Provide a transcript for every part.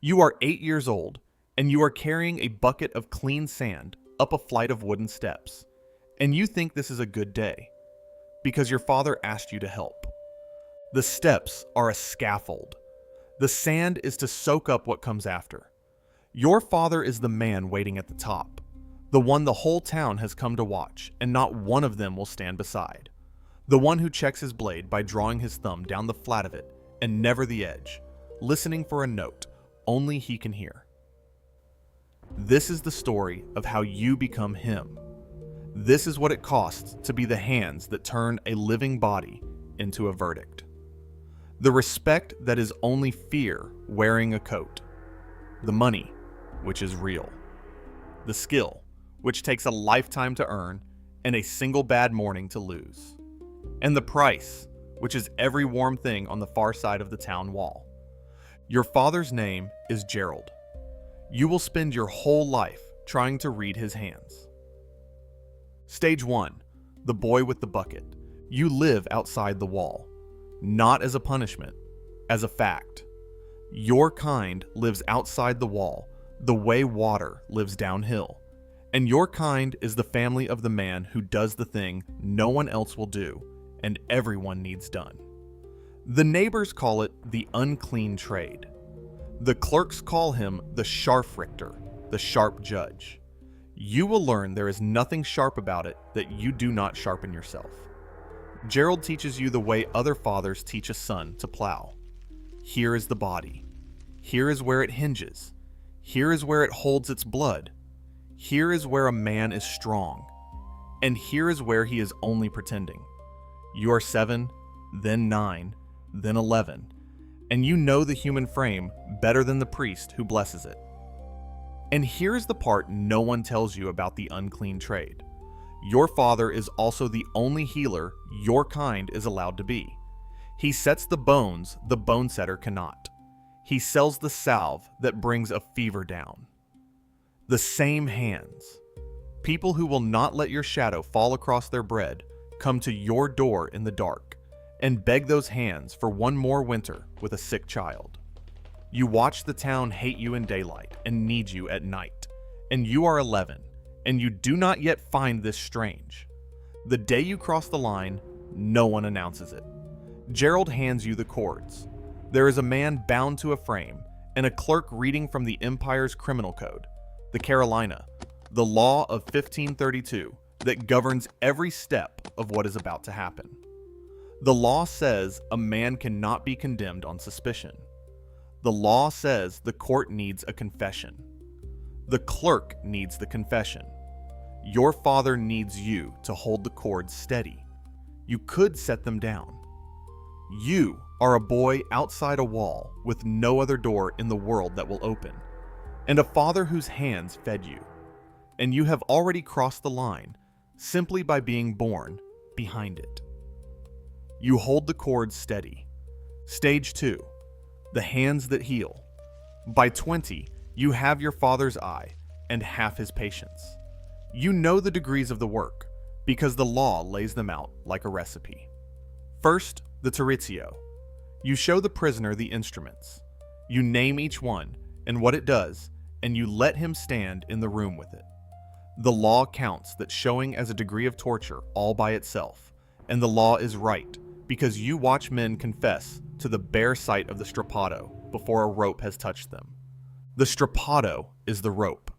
You are 8 years old, and you are carrying a bucket of clean sand up a flight of wooden steps. And you think this is a good day, because your father asked you to help. The steps are a scaffold. The sand is to soak up what comes after. Your father is the man waiting at the top, the one the whole town has come to watch, and not one of them will stand beside. The one who checks his blade by drawing his thumb down the flat of it and never the edge, listening for a note only he can hear. This is the story of how you become him. This is what it costs to be the hands that turn a living body into a verdict. The respect that is only fear wearing a coat. The money, which is real. The skill, which takes a lifetime to earn and a single bad morning to lose. And the price, which is every warm thing on the far side of the town wall. Your father's name is Gerald. You will spend your whole life trying to read his hands. Stage 1. The boy with the bucket. You live outside the wall, not as a punishment, as a fact. Your kind lives outside the wall, the way water lives downhill. And your kind is the family of the man who does the thing no one else will do, and everyone needs done. The neighbors call it the unclean trade. The clerks call him the Scharfrichter, the sharp judge. You will learn there is nothing sharp about it that you do not sharpen yourself. Gerald teaches you the way other fathers teach a son to plow. Here is the body. Here is where it hinges. Here is where it holds its blood. Here is where a man is strong. And here is where he is only pretending. You are 7, then 9, then 11, and you know the human frame better than the priest who blesses it. And here is the part no one tells you about the unclean trade. Your father is also the only healer your kind is allowed to be. He sets the bones the bone setter cannot. He sells the salve that brings a fever down. The same hands. People who will not let your shadow fall across their bread come to your door in the dark and beg those hands for one more winter with a sick child. You watch the town hate you in daylight and need you at night, and you are 11, and you do not yet find this strange. The day you cross the line, no one announces it. Gerald hands you the cords. There is a man bound to a frame, and a clerk reading from the Empire's criminal code, the Carolina, the law of 1532 that governs every step of what is about to happen. The law says a man cannot be condemned on suspicion. The law says the court needs a confession. The clerk needs the confession. Your father needs you to hold the cords steady. You could set them down. You are a boy outside a wall with no other door in the world that will open, and a father whose hands fed you. And you have already crossed the line simply by being born behind it. You hold the cords steady. Stage 2. The hands that heal. By 20, you have your father's eye and half his patience. You know the degrees of the work because the law lays them out like a recipe. First, the territio. You show the prisoner the instruments. You name each one and what it does, and you let him stand in the room with it. The law counts that showing as a degree of torture all by itself, and the law is right because you watch men confess to the bare sight of the strappado before a rope has touched them. The strappado is the rope.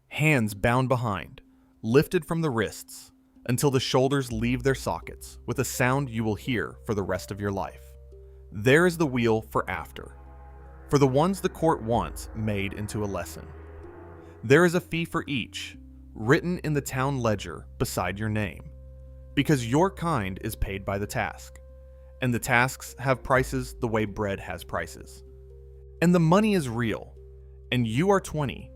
Hands bound behind, lifted from the wrists until the shoulders leave their sockets with a sound you will hear for the rest of your life. There is the wheel for after, for the ones the court wants made into a lesson. There is a fee for each, written in the town ledger beside your name, because your kind is paid by the task, and the tasks have prices the way bread has prices. And the money is real, and you are 20,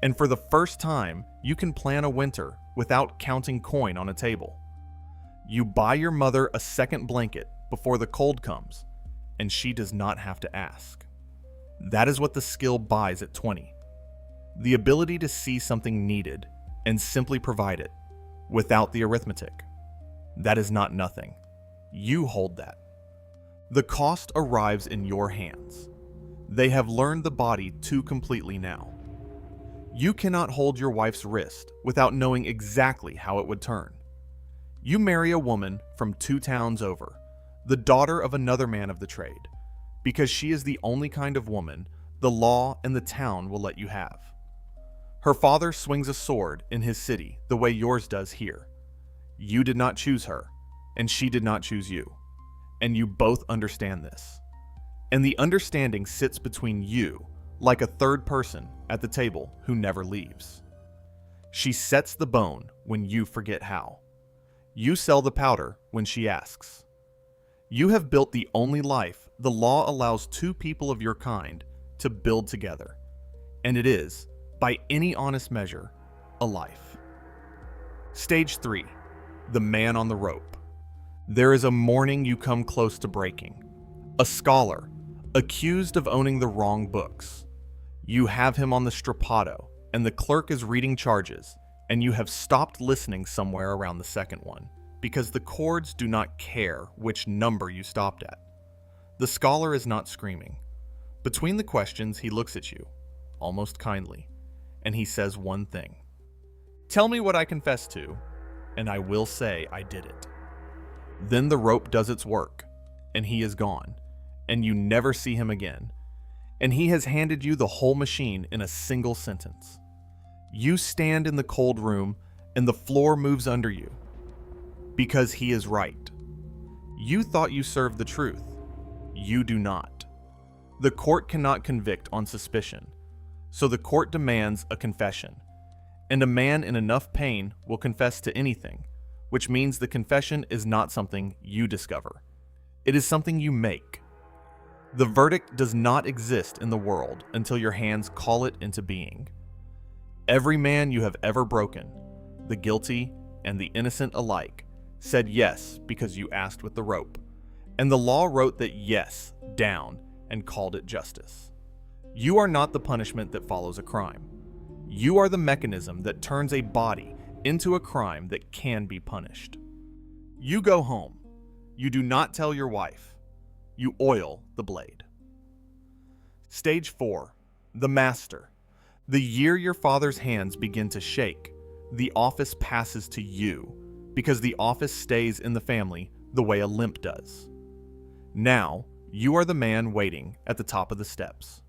and for the first time, you can plan a winter without counting coin on a table. You buy your mother a second blanket before the cold comes, and she does not have to ask. That is what the skill buys at 20. The ability to see something needed and simply provide it, without the arithmetic. That is not nothing. You hold that. The cost arrives in your hands. They have learned the body too completely now. You cannot hold your wife's wrist without knowing exactly how it would turn. You marry a woman from 2 towns over, the daughter of another man of the trade, because she is the only kind of woman the law and the town will let you have. Her father swings a sword in his city the way yours does here. You did not choose her, and she did not choose you, and you both understand this. And the understanding sits between you, like a third person at the table who never leaves. She sets the bone when you forget how. You sell the powder when she asks. You have built the only life the law allows 2 people of your kind to build together, and it is, by any honest measure, a life. Stage 3. The man on the rope. There is a morning you come close to breaking. A scholar, accused of owning the wrong books. You have him on the strappado, and the clerk is reading charges, and you have stopped listening somewhere around the second one, because the chords do not care which number you stopped at. The scholar is not screaming. Between the questions, he looks at you, almost kindly, and he says one thing. Tell me what I confess to, and I will say I did it. Then the rope does its work, and he is gone, and you never see him again, and he has handed you the whole machine in a single sentence. You stand in the cold room, and the floor moves under you, because he is right. You thought you served the truth. You do not. The court cannot convict on suspicion, so the court demands a confession, and a man in enough pain will confess to anything, which means the confession is not something you discover. It is something you make. The verdict does not exist in the world until your hands call it into being. Every man you have ever broken, the guilty and the innocent alike, said yes because you asked with the rope, and the law wrote that yes down and called it justice. You are not the punishment that follows a crime. You are the mechanism that turns a body into a crime that can be punished. You go home. You do not tell your wife. You oil the blade. Stage 4. The master. The year your father's hands begin to shake, the office passes to you, because the office stays in the family the way a limp does. Now, you are the man waiting at the top of the steps.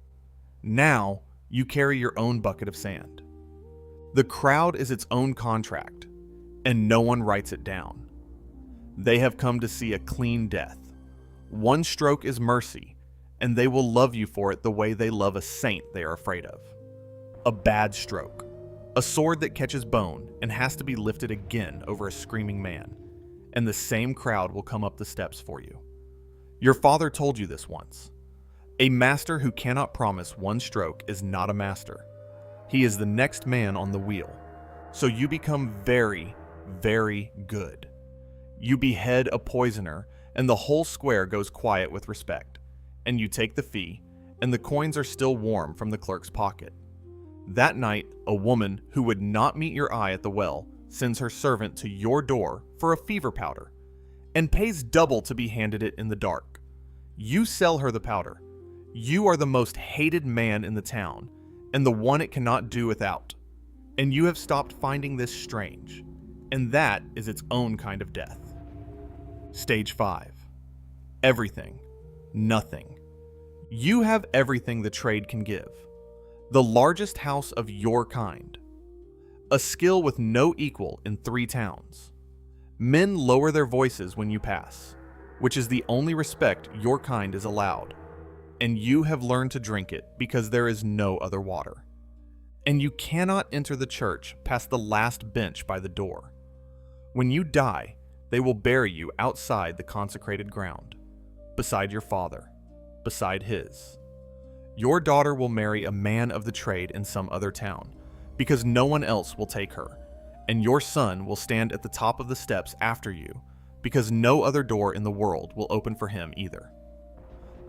Now, you carry your own bucket of sand. The crowd is its own contract, and no one writes it down. They have come to see a clean death. One stroke is mercy, and they will love you for it the way they love a saint they are afraid of. A bad stroke. A sword that catches bone and has to be lifted again over a screaming man, and the same crowd will come up the steps for you. Your father told you this once. A master who cannot promise one stroke is not a master. He is the next man on the wheel. So you become very, very good. You behead a poisoner, and the whole square goes quiet with respect, and you take the fee, and the coins are still warm from the clerk's pocket. That night, a woman who would not meet your eye at the well sends her servant to your door for a fever powder, and pays double to be handed it in the dark. You sell her the powder. You are the most hated man in the town, and the one it cannot do without. And you have stopped finding this strange, and that is its own kind of death. Stage 5. Everything. Nothing. You have everything the trade can give. The largest house of your kind. A skill with no equal in 3 towns. Men lower their voices when you pass, which is the only respect your kind is allowed, and you have learned to drink it because there is no other water. And you cannot enter the church past the last bench by the door. When you die, they will bury you outside the consecrated ground, beside your father, beside his. Your daughter will marry a man of the trade in some other town, because no one else will take her, and your son will stand at the top of the steps after you, because no other door in the world will open for him either.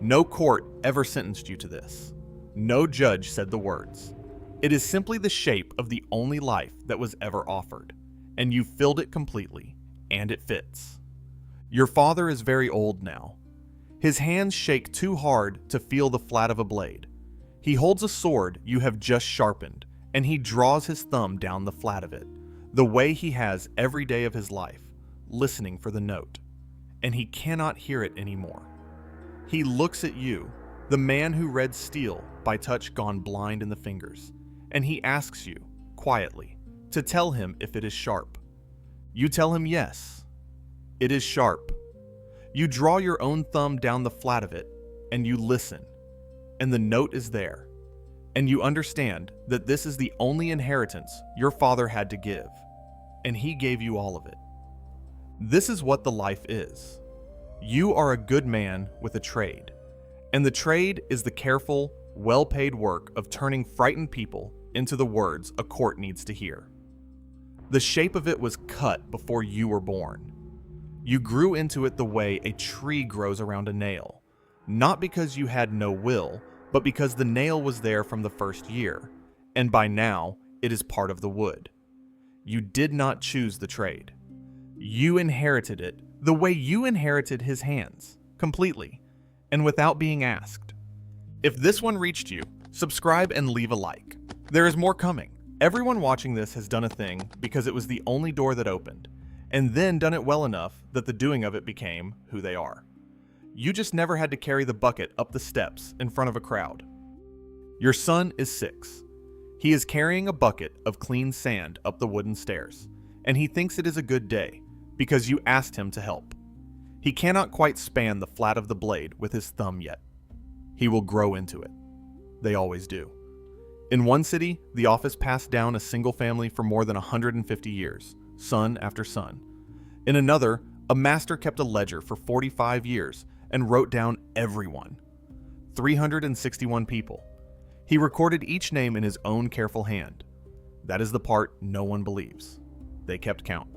No court ever sentenced you to this. No judge said the words. It is simply the shape of the only life that was ever offered, and you filled it completely, and it fits. Your father is very old now. His hands shake too hard to feel the flat of a blade. He holds a sword you have just sharpened, and he draws his thumb down the flat of it, the way he has every day of his life, listening for the note. And he cannot hear it anymore. He looks at you, the man who read steel by touch gone blind in the fingers, and he asks you, quietly, to tell him if it is sharp. You tell him yes, it is sharp. You draw your own thumb down the flat of it, and you listen, and the note is there, and you understand that this is the only inheritance your father had to give, and he gave you all of it. This is what the life is. You are a good man with a trade, and the trade is the careful, well-paid work of turning frightened people into the words a court needs to hear. The shape of it was cut before you were born. You grew into it the way a tree grows around a nail, not because you had no will, but because the nail was there from the first year, and by now it is part of the wood. You did not choose the trade. You inherited it the way you inherited his hands, completely, and without being asked. If this one reached you, subscribe and leave a like. There is more coming. Everyone watching this has done a thing because it was the only door that opened, and then done it well enough that the doing of it became who they are. You just never had to carry the bucket up the steps in front of a crowd. Your son is 6. He is carrying a bucket of clean sand up the wooden stairs, and he thinks it is a good day because you asked him to help. He cannot quite span the flat of the blade with his thumb yet. He will grow into it. They always do. In one city, the office passed down a single family for more than 150 years, son after son. In another, a master kept a ledger for 45 years and wrote down everyone. 361 people. He recorded each name in his own careful hand. That is the part no one believes. They kept count.